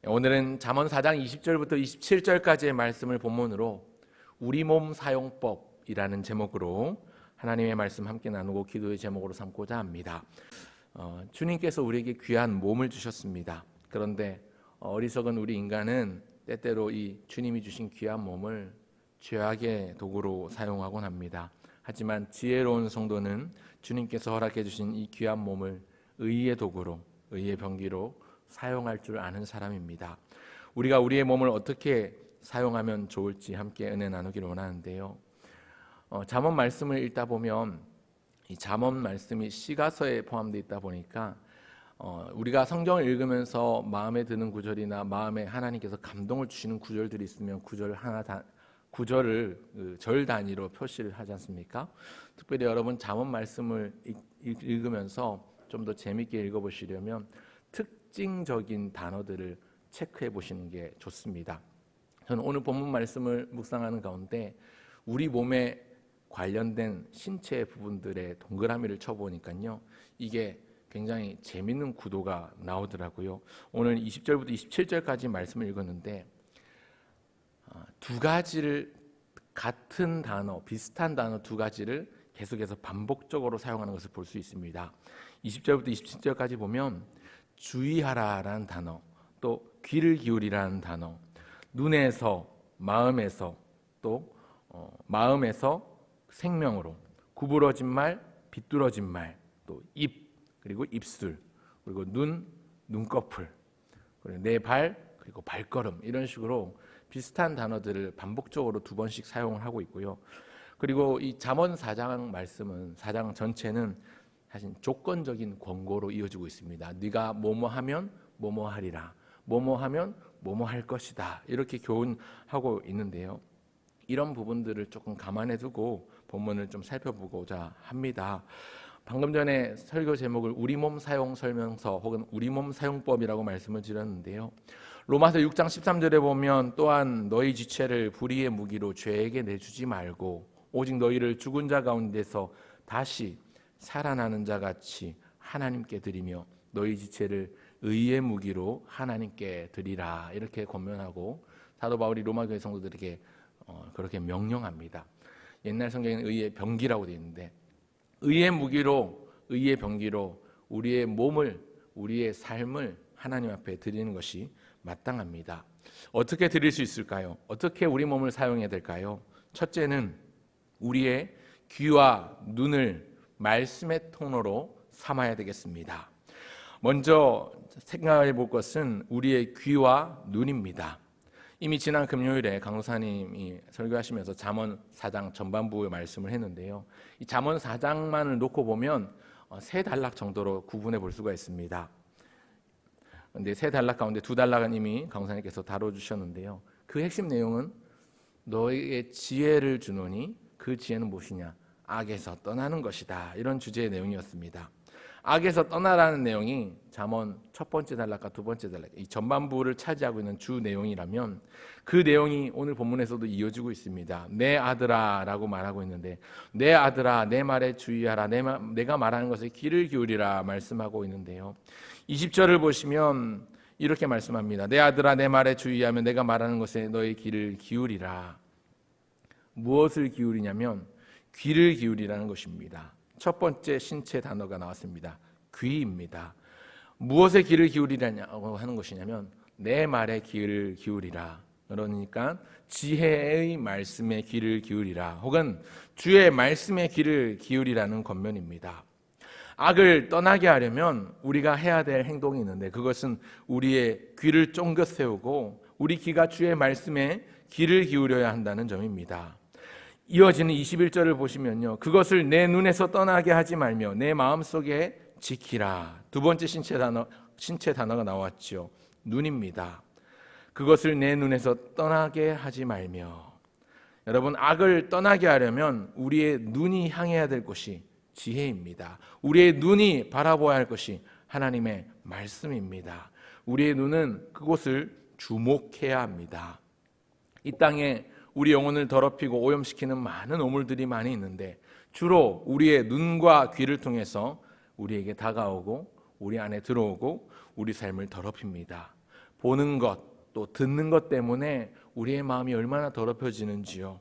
오늘은 잠언 4장 20절부터 27절까지의 말씀을 본문으로 우리 몸 사용법이라는 제목으로 하나님의 말씀 함께 나누고 기도의 제목으로 삼고자 합니다. 주님께서 우리에게 귀한 몸을 주셨습니다. 그런데 어리석은 우리 인간은 때때로 이 주님이 주신 귀한 몸을 죄악의 도구로 사용하곤 합니다. 하지만 지혜로운 성도는 주님께서 허락해 주신 이 귀한 몸을 의의 도구로, 의의 병기로 사용할 줄 아는 사람입니다. 우리가 우리의 몸을 어떻게 사용하면 좋을지 함께 은혜 나누기를 원하는데요. 잠언 말씀을 읽다 보면 이 잠언 말씀이 시가서에 포함되어 있다 보니까 우리가 성경을 읽으면서 마음에 드는 구절이나 마음에 하나님께서 감동을 주시는 구절들이 있으면 구절을 절 단위로 표시를 하지 않습니까? 특별히 여러분 잠언 말씀을 읽으면서 좀 더 재미있게 읽어보시려면 특징적인 단어들을 체크해 보시는 게 좋습니다. 저는 오늘 본문 말씀을 묵상하는 가운데 우리 몸에 관련된 신체 부분들의 동그라미를 쳐보니까요, 이게 굉장히 재밌는 구도가 나오더라고요. 오늘 20절부터 27절까지 말씀을 읽었는데 두 가지를 같은 단어, 비슷한 단어 두 가지를 계속해서 반복적으로 사용하는 것을 볼 수 있습니다. 20절부터 27절까지 보면 주의하라라는 단어, 또 귀를 기울이라는 단어, 눈에서, 마음에서, 또 마음에서 생명으로, 구부러진 말, 비뚤어진 말, 또 입, 그리고 입술, 그리고 눈, 눈꺼풀, 그리고 내 발, 그리고 발걸음, 이런 식으로 비슷한 단어들을 반복적으로 두 번씩 사용을 하고 있고요. 그리고 이 잠언 4장 말씀은 4장 전체는 사실 조건적인 권고로 이어지고 있습니다. 네가 뭐뭐 하면 뭐뭐 하리라, 뭐뭐 하면 뭐뭐 할 것이다, 이렇게 교훈하고 있는데요. 이런 부분들을 조금 감안해 두고 본문을 좀 살펴보고자 합니다. 방금 전에 설교 제목을 우리 몸 사용 설명서 혹은 우리 몸 사용법이라고 말씀을 드렸는데요. 로마서 6장 13절에 보면 또한 너희 지체를 불의의 무기로 죄에게 내주지 말고 오직 너희를 죽은 자 가운데서 다시 살아나는 자 같이 하나님께 드리며 너희 지체를 의의 무기로 하나님께 드리라, 이렇게 권면하고 사도 바울이 로마 교회 성도들에게 그렇게 명령합니다. 옛날 성경에는 의의 병기라고 되어 있는데 의의 무기로, 의의 병기로 우리의 몸을, 우리의 삶을 하나님 앞에 드리는 것이 마땅합니다. 어떻게 드릴 수 있을까요? 어떻게 우리 몸을 사용해야 될까요? 첫째는 우리의 귀와 눈을 말씀의 통로로 삼아야 되겠습니다. 먼저 생각해 볼 것은 우리의 귀와 눈입니다. 이미 지난 금요일에 강도사님이 설교하시면서 잠언 4장 전반부의 말씀을 했는데요. 이 잠언 4장만을 놓고 보면 세 단락 정도로 구분해 볼 수가 있습니다. 그런데 세 단락 가운데 두 단락은 이미 강도사님께서 다뤄주셨는데요. 그 핵심 내용은 너에게 지혜를 주노니 그 지혜는 무엇이냐? 악에서 떠나는 것이다, 이런 주제의 내용이었습니다. 악에서 떠나라는 내용이 잠언 첫 번째 단락과 두 번째 단락, 이 전반부를 차지하고 있는 주 내용이라면 그 내용이 오늘 본문에서도 이어지고 있습니다. 내 아들아 라고 말하고 있는데 내 아들아 내 말에 주의하라, 내가 말하는 것에 귀를 기울이라 말씀하고 있는데요. 20절을 보시면 이렇게 말씀합니다. 내 아들아 내 말에 주의하면 내가 말하는 것에 너의 귀를 기울이라. 무엇을 기울이냐면 귀를 기울이라는 것입니다. 첫 번째 신체 단어가 나왔습니다. 귀입니다. 무엇에 귀를 기울이라고 하는 것이냐면 내 말에 귀를 기울이라. 그러니까 지혜의 말씀에 귀를 기울이라, 혹은 주의 말씀에 귀를 기울이라는 권면입니다. 악을 떠나게 하려면 우리가 해야 될 행동이 있는데 그것은 우리의 귀를 쫑긋 세우고 우리 귀가 주의 말씀에 귀를 기울여야 한다는 점입니다. 이어지는 21절을 보시면요, 그것을 내 눈에서 떠나게 하지 말며 내 마음속에 지키라. 두 번째 신체 단어가 나왔죠. 눈입니다. 그것을 내 눈에서 떠나게 하지 말며. 여러분, 악을 떠나게 하려면 우리의 눈이 향해야 될 곳이 지혜입니다. 우리의 눈이 바라보아야 할 것이 하나님의 말씀입니다. 우리의 눈은 그곳을 주목해야 합니다. 이 땅에 우리 영혼을 더럽히고 오염시키는 많은 오물들이 많이 있는데 주로 우리의 눈과 귀를 통해서 우리에게 다가오고 우리 안에 들어오고 우리 삶을 더럽힙니다. 보는 것, 또 듣는 것 때문에 우리의 마음이 얼마나 더럽혀지는지요.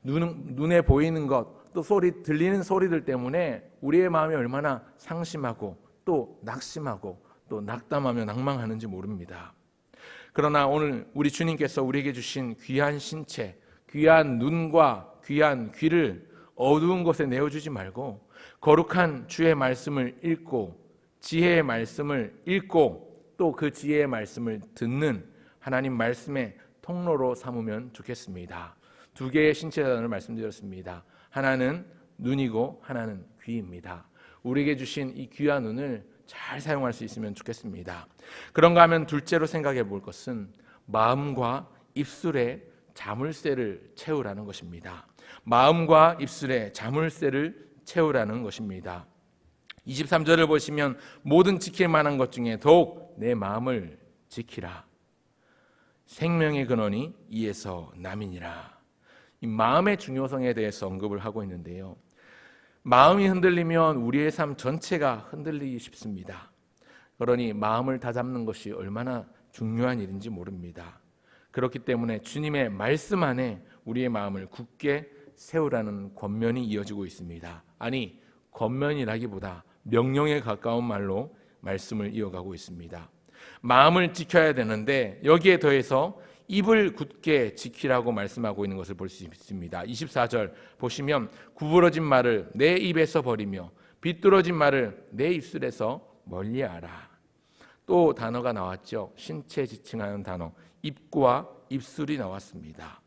눈에 보이는 것, 또 들리는 소리들 때문에 우리의 마음이 얼마나 상심하고 또 낙심하고 또 낙담하며 낭망하는지 모릅니다. 그러나 오늘 우리 주님께서 우리에게 주신 귀한 신체, 귀한 눈과 귀한 귀를 어두운 곳에 내어주지 말고 거룩한 주의 말씀을 읽고 지혜의 말씀을 읽고 또 그 지혜의 말씀을 듣는 하나님 말씀의 통로로 삼으면 좋겠습니다. 두 개의 신체단을 말씀드렸습니다. 하나는 눈이고 하나는 귀입니다. 우리에게 주신 이 귀한 눈을 잘 사용할 수 있으면 좋겠습니다. 그런가 하면 둘째로 생각해 볼 것은 마음과 입술에 자물쇠를 채우라는 것입니다. 마음과 입술에 자물쇠를 채우라는 것입니다. 23절을 보시면 모든 지킬 만한 것 중에 더욱 내 마음을 지키라. 생명의 근원이 이에서 남이니라. 이 마음의 중요성에 대해서 언급을 하고 있는데요. 마음이 흔들리면 우리의 삶 전체가 흔들리기 쉽습니다. 그러니 마음을 다잡는 것이 얼마나 중요한 일인지 모릅니다. 그렇기 때문에 주님의 말씀 안에 우리의 마음을 굳게 세우라는 권면이 이어지고 있습니다. 아니, 권면이라기보다 명령에 가까운 말로 말씀을 이어가고 있습니다. 마음을 지켜야 되는데 여기에 더해서 입을 굳게 지키라고 말씀하고 있는 것을 볼 수 있습니다. 24절 보시면 구부러진 말을 내 입에서 버리며 비뚤어진 말을 내 입술에서 멀리하라. 또 단어가 나왔죠. 신체 지칭하는 단어 입과 입술이 나왔습니다.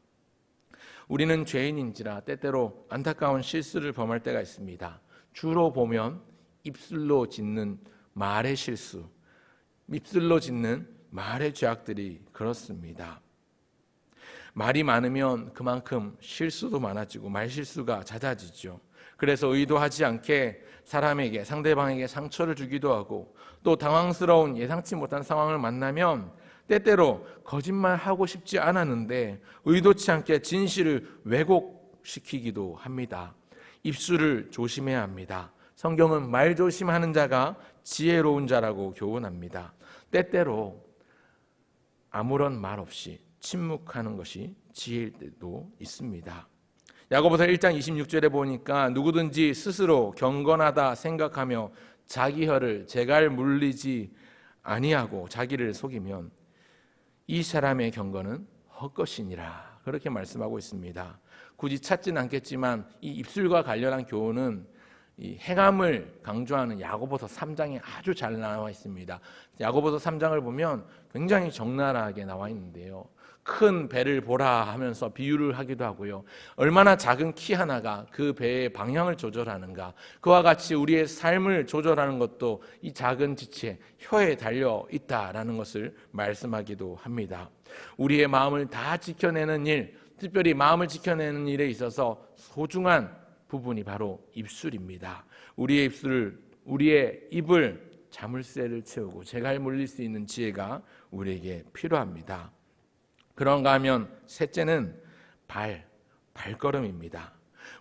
우리는 죄인인지라 때때로 안타까운 실수를 범할 때가 있습니다. 주로 보면 입술로 짓는 말의 실수, 입술로 짓는 말의 죄악들이 그렇습니다. 말이 많으면 그만큼 실수도 많아지고 말실수가 잦아지죠. 그래서 의도하지 않게 사람에게, 상대방에게 상처를 주기도 하고 또 당황스러운 예상치 못한 상황을 만나면 때때로 거짓말하고 싶지 않았는데 의도치 않게 진실을 왜곡시키기도 합니다. 입술을 조심해야 합니다. 성경은 말 조심하는 자가 지혜로운 자라고 교훈합니다. 때때로 아무런 말 없이 침묵하는 것이 지혜일 때도 있습니다. 야고보서 1장 26절에 보니까 누구든지 스스로 경건하다 생각하며 자기 혀를 제갈 물리지 아니하고 자기를 속이면 이 사람의 경건은 헛것이니라. 그렇게 말씀하고 있습니다. 굳이 찾지는 않겠지만 이 입술과 관련한 교훈은 이 행함을 강조하는 야고보서 3장에 아주 잘 나와 있습니다. 야고보서 3장을 보면 굉장히 적나라하게 나와 있는데요. 큰 배를 보라 하면서 비유를 하기도 하고요. 얼마나 작은 키 하나가 그 배의 방향을 조절하는가. 그와 같이 우리의 삶을 조절하는 것도 이 작은 지체, 혀에 달려 있다라는 것을 말씀하기도 합니다. 우리의 마음을 다 지켜내는 일, 특별히 마음을 지켜내는 일에 있어서 소중한 부분이 바로 입술입니다. 우리의 입을 자물쇠를 채우고 제갈 물릴 수 있는 지혜가 우리에게 필요합니다. 그런가 하면 셋째는 발걸음입니다.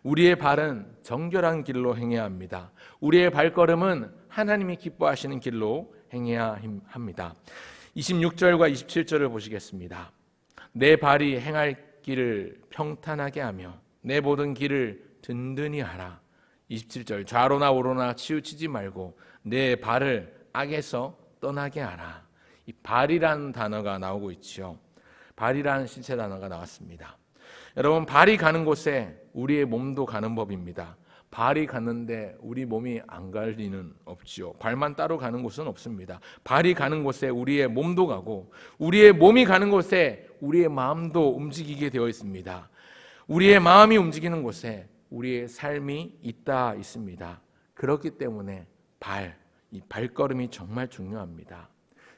우리의 발은 정결한 길로 행해야 합니다. 우리의 발걸음은 하나님이 기뻐하시는 길로 행해야 합니다. 26절과 27절을 보시겠습니다. 내 발이 행할 길을 평탄하게 하며 내 모든 길을 든든히 하라. 27절 좌로나 우로나 치우치지 말고 내 발을 악에서 떠나게 하라. 이 발이라는 단어가 나오고 있죠. 발이라는 신체 단어가 나왔습니다. 여러분, 발이 가는 곳에 우리의 몸도 가는 법입니다. 발이 갔는데 우리 몸이 안 갈 리는 없지요. 발만 따로 가는 곳은 없습니다. 발이 가는 곳에 우리의 몸도 가고 우리의 몸이 가는 곳에 우리의 마음도 움직이게 되어 있습니다. 우리의 마음이 움직이는 곳에 우리의 삶이 있습니다. 그렇기 때문에 이 발걸음이 정말 중요합니다.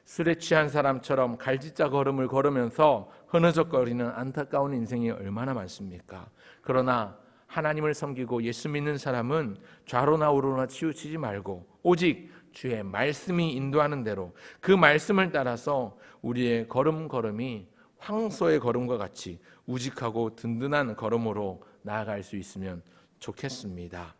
술에 취한 사람처럼 갈짓자 걸음을 걸으면서 흐느적거리는 안타까운 인생이 얼마나 많습니까? 그러나 하나님을 섬기고 예수 믿는 사람은 좌로나 우로나 치우치지 말고 오직 주의 말씀이 인도하는 대로 그 말씀을 따라서 우리의 걸음이 황소의 걸음과 같이 우직하고 든든한 걸음으로 나아갈 수 있으면 좋겠습니다.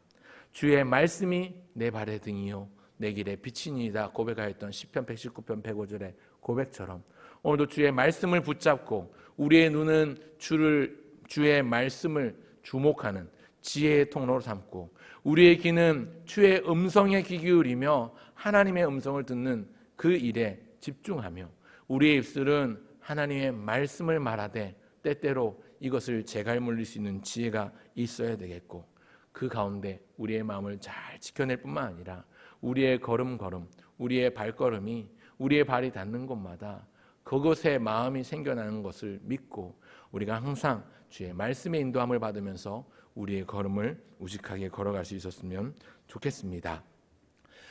주의 말씀이 내 발의 등이요 내 길의 빛이니이다 고백하였던 시편 119편 105절의 고백처럼 오늘도 주의 말씀을 붙잡고 우리의 눈은 주의 말씀을 주목하는 지혜의 통로로 삼고 우리의 귀는 주의 음성에 귀 기울이며 하나님의 음성을 듣는 그 일에 집중하며 우리의 입술은 하나님의 말씀을 말하되 때때로 이것을 재갈물릴 수 있는 지혜가 있어야 되겠고 그 가운데 우리의 마음을 잘 지켜낼 뿐만 아니라 우리의 걸음걸음, 우리의 발걸음이 우리의 발이 닿는 곳마다 그곳에 마음이 생겨나는 것을 믿고 우리가 항상 주의 말씀의 인도함을 받으면서 우리의 걸음을 우직하게 걸어갈 수 있었으면 좋겠습니다.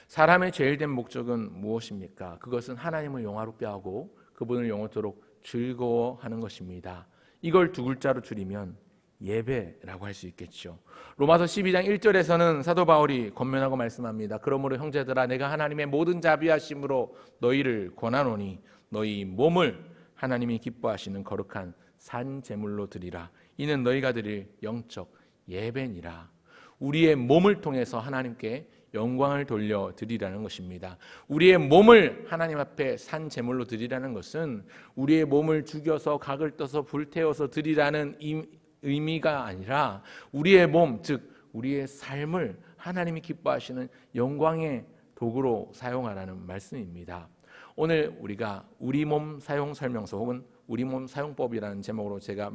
사람의 제일된 목적은 무엇입니까? 그것은 하나님을 영화롭게 하고 그분을 영원토록 즐거워하는 것입니다. 이걸 두 글자로 줄이면 예배라고 할 수 있겠죠. 로마서 12장 1절에서는 사도 바울이 권면하고 말씀합니다. 그러므로 형제들아 내가 하나님의 모든 자비하심으로 너희를 권하노니 너희 몸을 하나님이 기뻐하시는 거룩한 산 제물로 드리라. 이는 너희가 드릴 영적 예배니라. 우리의 몸을 통해서 하나님께 영광을 돌려 드리라는 것입니다. 우리의 몸을 하나님 앞에 산 제물로 드리라는 것은 우리의 몸을 죽여서 각을 떠서 불태워서 드리라는 의미가 아니라 우리의 몸, 즉 우리의 삶을 하나님이 기뻐하시는 영광의 도구로 사용하라는 말씀입니다. 오늘 우리가 우리 몸 사용 설명서 혹은 우리 몸 사용법이라는 제목으로 제가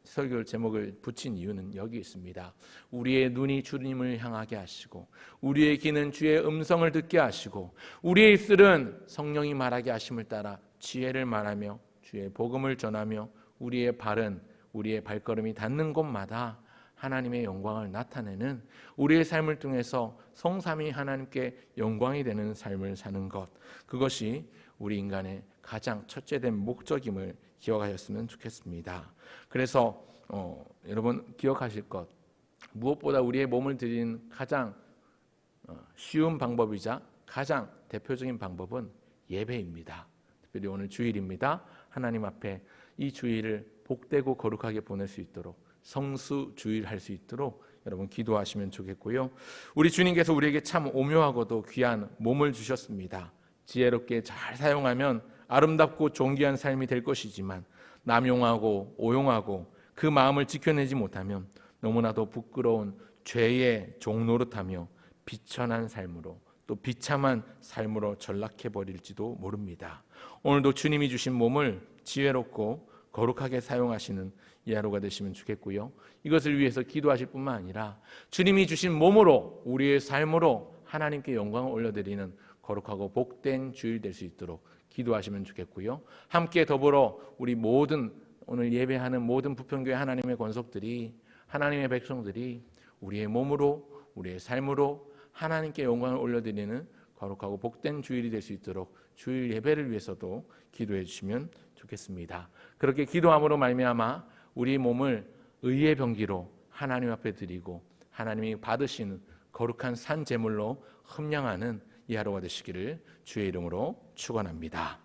설교 제목을 붙인 이유는 여기 있습니다. 우리의 눈이 주님을 향하게 하시고 우리의 귀는 주의 음성을 듣게 하시고 우리의 입술은 성령이 말하게 하심을 따라 지혜를 말하며 주의 복음을 전하며 우리의 발은 우리의 발걸음이 닿는 곳마다 하나님의 영광을 나타내는 우리의 삶을 통해서 성삼위 하나님께 영광이 되는 삶을 사는 것, 그것이 우리 인간의 가장 첫째된 목적임을 기억하셨으면 좋겠습니다. 그래서 여러분 기억하실 것, 무엇보다 우리의 몸을 드리는 가장 쉬운 방법이자 가장 대표적인 방법은 예배입니다. 특별히 오늘 주일입니다. 하나님 앞에 이 주일을 복되고 거룩하게 보낼 수 있도록 성수 주일할 수 있도록 여러분 기도하시면 좋겠고요. 우리 주님께서 우리에게 참 오묘하고도 귀한 몸을 주셨습니다. 지혜롭게 잘 사용하면 아름답고 존귀한 삶이 될 것이지만 남용하고 오용하고 그 마음을 지켜내지 못하면 너무나도 부끄러운 죄의 종노릇하며 비천한 삶으로 또 비참한 삶으로 전락해 버릴지도 모릅니다. 오늘도 주님이 주신 몸을 지혜롭고 거룩하게 사용하시는 이 하루가 되시면 좋겠고요. 이것을 위해서 기도하실 뿐만 아니라 주님이 주신 몸으로 우리의 삶으로 하나님께 영광을 올려드리는 거룩하고 복된 주일 될 수 있도록 기도하시면 좋겠고요. 함께 더불어 우리 모든 오늘 예배하는 모든 부평교회 하나님의 권속들이 하나님의 백성들이 우리의 몸으로 우리의 삶으로 하나님께 영광을 올려드리는 거룩하고 복된 주일이 될 수 있도록 주일 예배를 위해서도 기도해 주시면 좋겠습니다. 그렇게 기도함으로 말미암아 우리 몸을 의의 병기로 하나님 앞에 드리고 하나님이 받으시는 거룩한 산 제물로 흠양하는 이 하루가 되시기를 주의 이름으로 축원합니다.